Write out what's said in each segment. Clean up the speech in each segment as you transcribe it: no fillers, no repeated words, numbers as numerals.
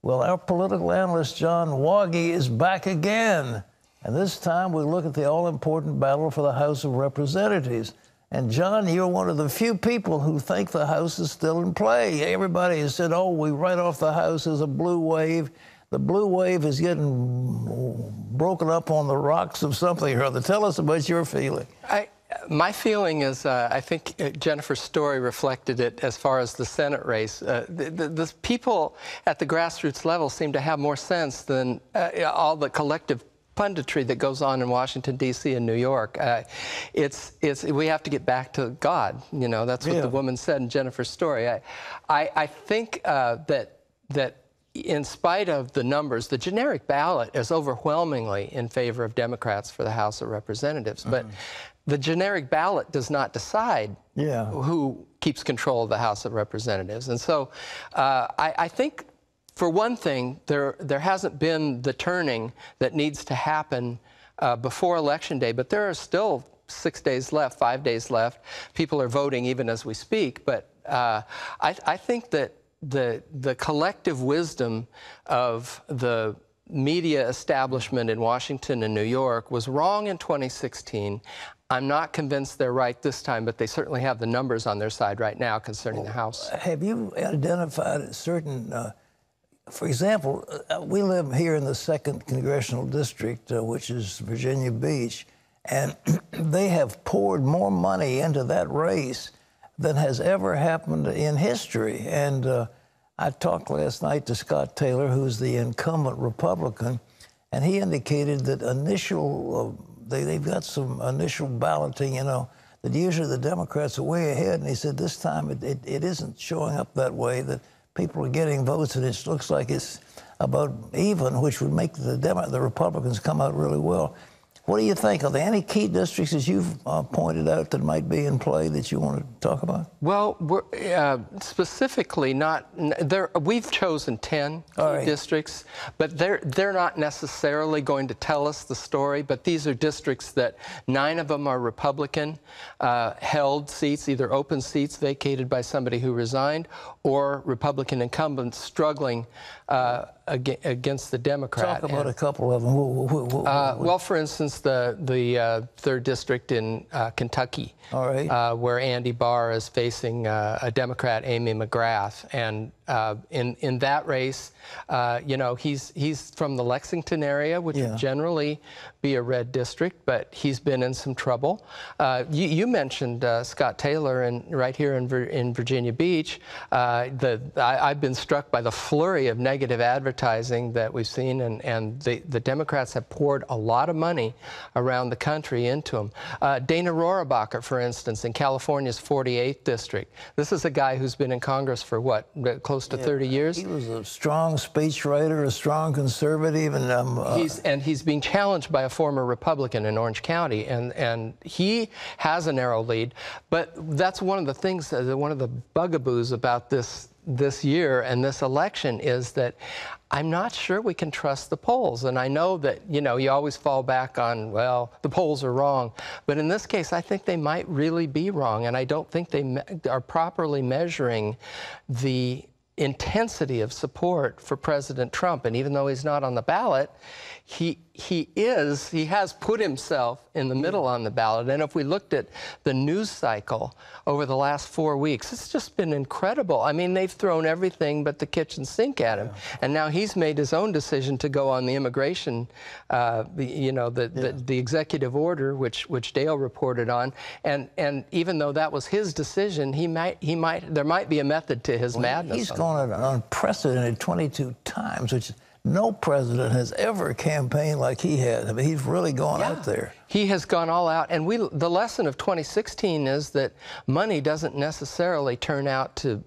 Well, our political analyst, John Waggy, is back again. And this time we look at the all-important battle for the House of Representatives. And, John, you're one of the few people who think the House is still in play. Everybody has said, oh, we write off the House as a blue wave. The blue wave is getting broken up on the rocks of something or other. Tell us about your feeling. My feeling is, I think Jennifer's story reflected it as far as the Senate race. The people at the grassroots level seem to have more sense than all the collective punditry that goes on in Washington, D.C. and New York. We have to get back to God. You know, that's what the woman said in Jennifer's story. I think that in spite of the numbers, the generic ballot is overwhelmingly in favor of Democrats for the House of Representatives. But the generic ballot does not decide who keeps control of the House of Representatives. And so I think, for one thing, there hasn't been the turning that needs to happen before Election Day, but there are still 6 days left, 5 days left. People are voting even as we speak. But I think that the collective wisdom of the media establishment in Washington and New York was wrong in 2016. I'm not convinced they're right this time, but they certainly have the numbers on their side right now concerning the House. Have you identified certain, for example, we live here in the 2nd Congressional District, which is Virginia Beach, and they have poured more money into that race than has ever happened in history. And I talked last night to Scott Taylor, who's the incumbent Republican, and he indicated that they've got some initial balloting, you know, that usually the Democrats are way ahead. And he said this time it isn't showing up that way, that people are getting votes, and it looks like it's about even, which would make the Republicans come out really well. What do you think? Are there any key districts that you've pointed out that might be in play that you want to talk about? Well, specifically, we've chosen 10 key districts, but they're not necessarily going to tell us the story. But these are districts that 9 of them are Republican held seats, either open seats vacated by somebody who resigned, or Republican incumbents struggling against the Democrat. Talk about a couple of them. Well, for instance, the 3rd district in Kentucky, where Andy Barr is facing a Democrat, Amy McGrath, and in that race, you know, he's from the Lexington area, which would generally be a red district, but he's been in some trouble. You mentioned Scott Taylor, right here in Virginia Beach. I've been struck by the flurry of negative advertising that we've seen, and the Democrats have poured a lot of money around the country into him. Dana Rohrabacher, for instance, in California's 48th district. This is a guy who's been in Congress for what, close to 30 years? He was a strong speechwriter, a strong conservative, and he's being challenged by a former Republican in Orange County, and he has a narrow lead. But that's one of the things, one of the bugaboos about this year and this election is that I'm not sure we can trust the polls. And I know that, you know, you always fall back on, well, the polls are wrong. But in this case, I think they might really be wrong. And I don't think they are properly measuring the intensity of support for President Trump. And even though he's not on the ballot, he has put himself in the middle on the ballot. And if we looked at the news cycle over the last 4 weeks, it's just been incredible. I mean, they've thrown everything but the kitchen sink at him. And now he's made his own decision to go on the immigration, you know, the executive order, which Dale reported on. And even though that was his decision, there might be a method to his madness. He's gone an unprecedented 22 times, which no president has ever campaigned like he has. I mean, he's really gone out there. He has gone all out. And the lesson of 2016 is that money doesn't necessarily turn out to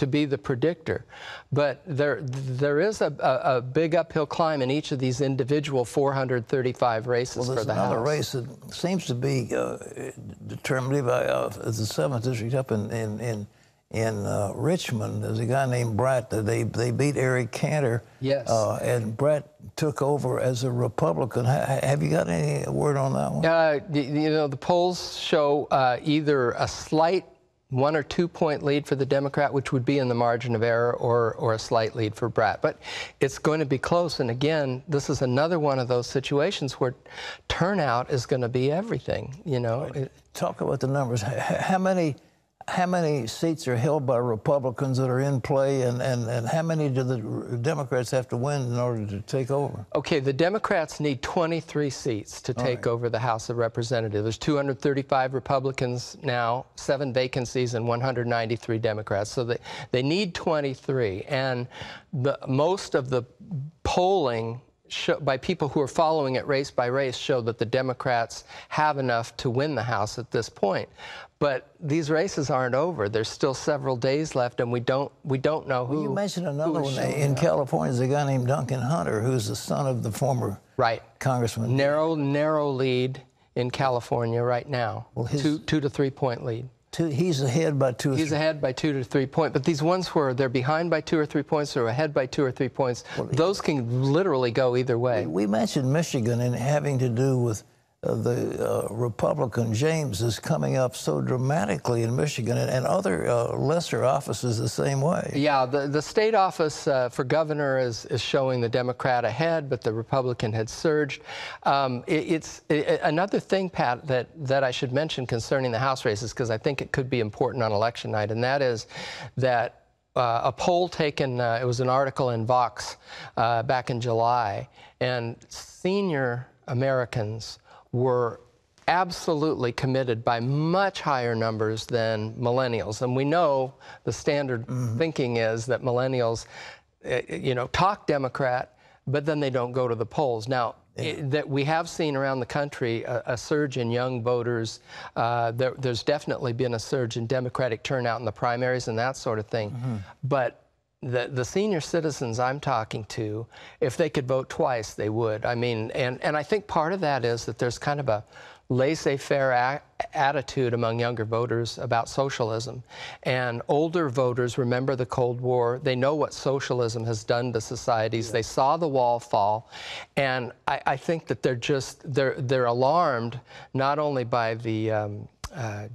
be the predictor. But there is a big uphill climb in each of these individual 435 races for the House. Another race that seems to be determinative is the 7th district up in Richmond. There's a guy named Brett. They beat Eric Cantor. Yes. And Brett took over as a Republican. Have you got any word on that one? You know, the polls show either a slight 1 or 2 point lead for the Democrat, which would be in the margin of error, or a slight lead for Bratt. But it's going to be close. And again, this is another one of those situations where turnout is going to be everything. You know. Talk about the numbers. How many seats are held by Republicans that are in play, and how many do the Democrats have to win in order to take over? Okay, the Democrats need 23 seats to take over the House of Representatives. There's 235 Republicans now, 7 vacancies, and 193 Democrats. So they need 23. And most of the polling by people who are following it race by race show that the Democrats have enough to win the House at this point. But these races aren't over. There's still several days left, and we don't know who. Well, you mentioned another one in California. There's a guy named Duncan Hunter, who's the son of the former congressman. Narrow lead in California right now. Well, 2 to 3 point lead. He's ahead by 2 or 3. He's ahead by 2 to 3 points. But these ones where they're behind by 2 or 3 points or ahead by 2 or 3 points, those can literally go either way. We mentioned Michigan and having to do with the Republican James is coming up so dramatically in Michigan, and other lesser offices the same way. Yeah, the state office for governor is showing the Democrat ahead, but the Republican had surged. It's another thing, Pat, that I should mention concerning the House races, because I think it could be important on election night, and that is that a poll taken, it was an article in Vox back in July, and senior Americans were absolutely committed by much higher numbers than millennials. And we know the standard thinking is that millennials, talk Democrat, but then they don't go to the polls. Now, that we have seen around the country a surge in young voters. There's definitely been a surge in Democratic turnout in the primaries and that sort of thing. But the senior citizens I'm talking to, if they could vote twice, they would. I mean, and I think part of that is that there's kind of a laissez-faire attitude among younger voters about socialism. And older voters remember the Cold War. They know what socialism has done to societies. They saw the wall fall. And I think that they're alarmed not only by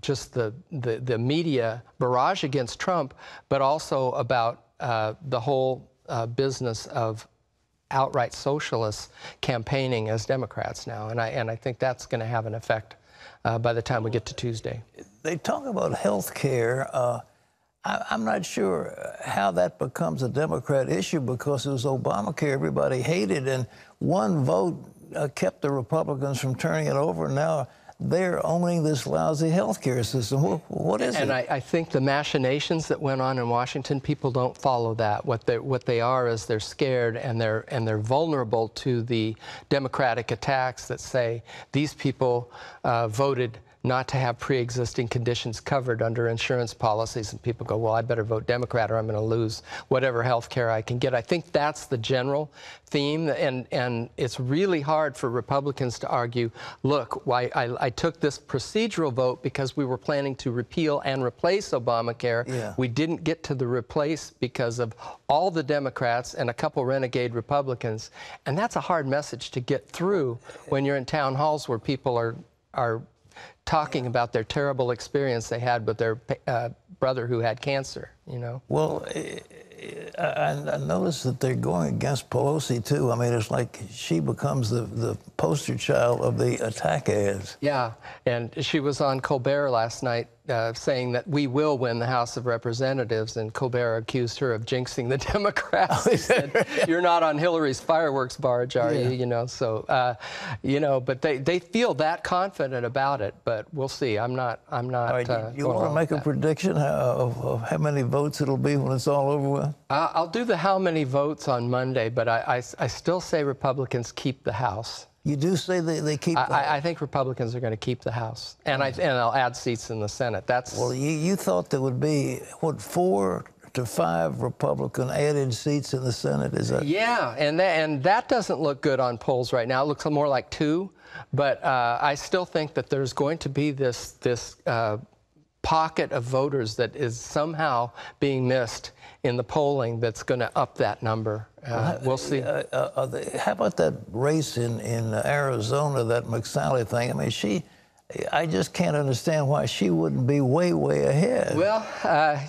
just the media barrage against Trump, but also about the whole business of outright socialists campaigning as Democrats now, and I think that's going to have an effect by the time we get to Tuesday. They talk about health care. I'm not sure how that becomes a Democrat issue, because it was Obamacare everybody hated, and one vote kept the Republicans from turning it over. Now they're owning this lousy health care system. What is it? And I think the machinations that went on in Washington, people don't follow that. What they are is they're scared, and they're vulnerable to the Democratic attacks that say these people voted not to have pre-existing conditions covered under insurance policies, and people go, well, I better vote Democrat or I'm going to lose whatever health care I can get. I think that's the general theme, and it's really hard for Republicans to argue, look, why I took this procedural vote because we were planning to repeal and replace Obamacare. Yeah. We didn't get to the replace because of all the Democrats and a couple renegade Republicans, and that's a hard message to get through when you're in town halls where people are talking about their terrible experience they had with their brother who had cancer, Well, I noticed that they're going against Pelosi, too. I mean, it's like she becomes the poster child of the attack ads. Yeah, and she was on Colbert last night saying that we will win the House of Representatives, and Colbert accused her of jinxing the Democrats. He said, you're not on Hillary's fireworks barge, are you? So, but they feel that confident about it, but we'll see. I'm not. All right, you want to make a prediction of how many votes it'll be when it's all over with? I'll do the how many votes on Monday, but I still say Republicans keep the House. You do say they keep the House? I think Republicans are going to keep the House, and I'll add seats in the Senate. Well, you thought there would be, 4 to 5 Republican added seats in the Senate? Is that? Yeah, and that doesn't look good on polls right now. It looks more like 2, but I still think that there's going to be this pocket of voters that is somehow being missed in the polling that's going to up that number. We'll see. How about that race in Arizona, that McSally thing? I mean, I just can't understand why she wouldn't be way, way ahead. Well,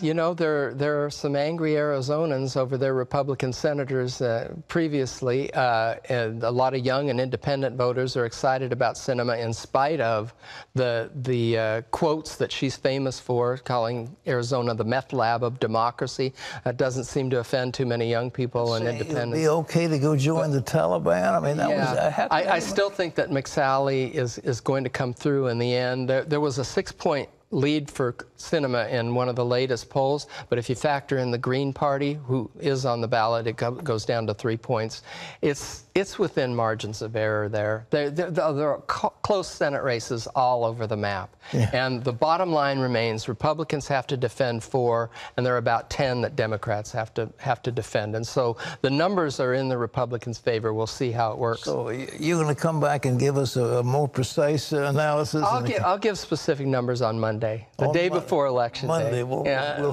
you know, there are some angry Arizonans over their Republican senators previously, and a lot of young and independent voters are excited about Sinema in spite of the quotes that she's famous for, calling Arizona the meth lab of democracy. That doesn't seem to offend too many young people and independents. It would be okay to go join the Taliban? I mean, that was... I still think that McSally is going to come through in the end. There was a 6-point lead for Sinema in one of the latest polls, but if you factor in the Green Party, who is on the ballot, it goes down to 3 points. It's within margins of error there. There are close Senate races all over the map. Yeah. And the bottom line remains Republicans have to defend 4, and there are about 10 that Democrats have to defend. And so the numbers are in the Republicans' favor. We'll see how it works. So you're going to come back and give us a more precise analysis? I'll give specific numbers on Monday, the day before Election Day. Monday, we'll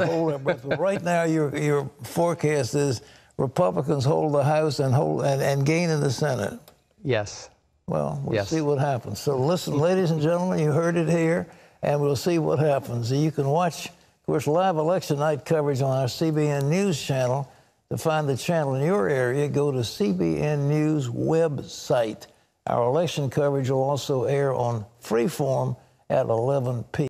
hold our breath. But right now, your forecast is Republicans hold the House and gain in the Senate. Yes. Well, we'll see what happens. So listen, ladies and gentlemen, you heard it here, and we'll see what happens. You can watch, of course, live election night coverage on our CBN News channel. To find the channel in your area, go to CBN News website. Our election coverage will also air on Freeform at 11 p.m.